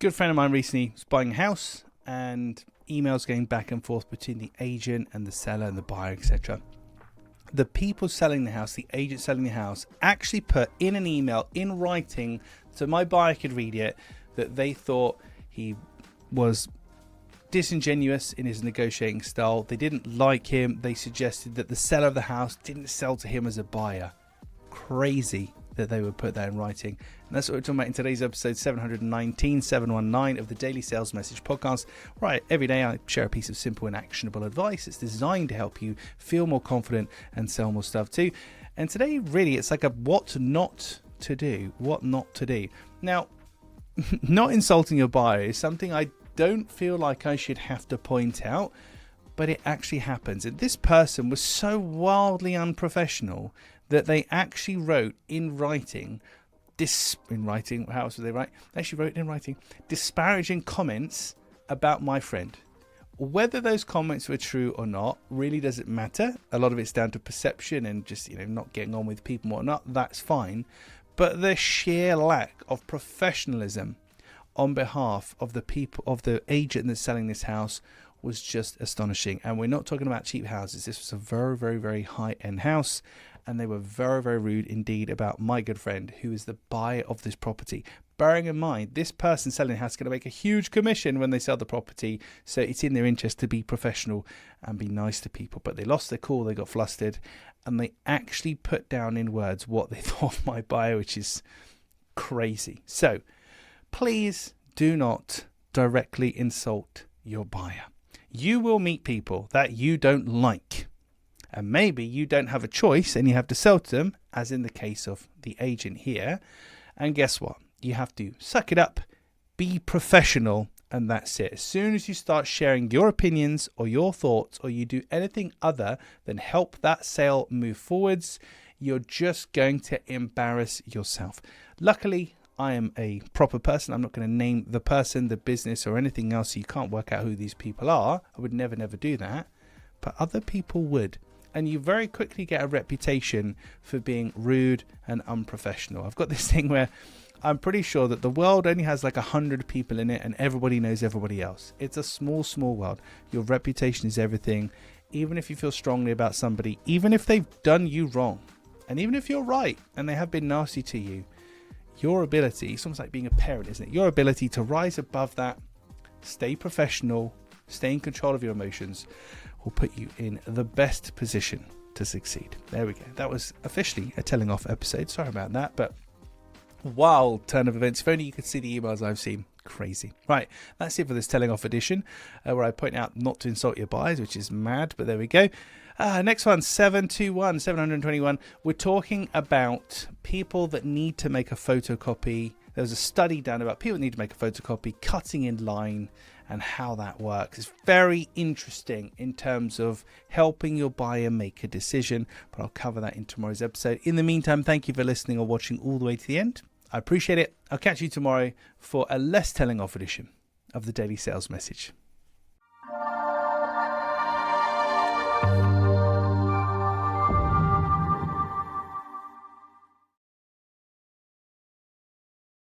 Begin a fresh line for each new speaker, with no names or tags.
Good friend of mine recently was buying a house and emails going back and forth between the agent and the seller and the buyer, etc. The people selling the house, the agent selling the house, actually put in an email in writing so my buyer could read it that they thought he was disingenuous in his negotiating style. They didn't like him. They suggested that the seller of the house didn't sell to him as a buyer. Crazy that they would put that in writing. And that's what we're talking about in today's episode 719 of the Daily Sales Message podcast. Right, every day I share a piece of simple and actionable advice. It's designed to help you feel more confident and sell more stuff too. And today, really, it's like a what not to do. What not to do. Now, not insulting your buyer is something I don't feel like I should have to point out, but it actually happens. And this person was so wildly unprofessional that they actually wrote in writing, how else would they write? They actually wrote in writing disparaging comments about my friend. Whether those comments were true or not really doesn't matter. A lot of it's down to perception and just, not getting on with people and whatnot. That's fine. But the sheer lack of professionalism on behalf of the people, of the agent that's selling this house, was just astonishing. And we're not talking about cheap houses. This was a very, very, very high-end house. And they were very, very rude indeed about my good friend, who is the buyer of this property. Bearing in mind, this person selling the house is going to make a huge commission when they sell the property. So it's in their interest to be professional and be nice to people. But they lost their cool, they got flustered, and they actually put down in words what they thought of my buyer, which is crazy. So please do not directly insult your buyer. You will meet people that you don't like. And maybe you don't have a choice and you have to sell to them, as in the case of the agent here. And guess what? You have to suck it up, be professional, and that's it. As soon as you start sharing your opinions or your thoughts, or you do anything other than help that sale move forwards, you're just going to embarrass yourself. Luckily, I am a proper person. I'm not going to name the person, the business, or anything else. So you can't work out who these people are. I would never do that. But other people would. And you very quickly get a reputation for being rude and unprofessional. I've got this thing where I'm pretty sure that the world only has like 100 people in it and everybody knows everybody else. It's a small world. Your reputation is everything. Even if you feel strongly about somebody, even if they've done you wrong, and even if you're right and they have been nasty to you, your ability, it's almost like being a parent, isn't it? Your ability to rise above that, stay professional, stay in control of your emotions, will put you in the best position to succeed. There we go. That was officially a telling off episode. Sorry about that, but wild turn of events. If only you could see the emails I've seen. Crazy. Right, that's it for this telling off edition, where I point out not to insult your buyers, which is mad, but there we go. Next one, 721. We're talking about people that need to make a photocopy. There was a study done about people that need to make a photocopy, cutting in line, and how that works. It's very interesting in terms of helping your buyer make a decision, but I'll cover that in tomorrow's episode. In the meantime, thank you for listening or watching all the way to the end. I appreciate it. I'll catch you tomorrow for a less telling off edition of the Daily Sales Message.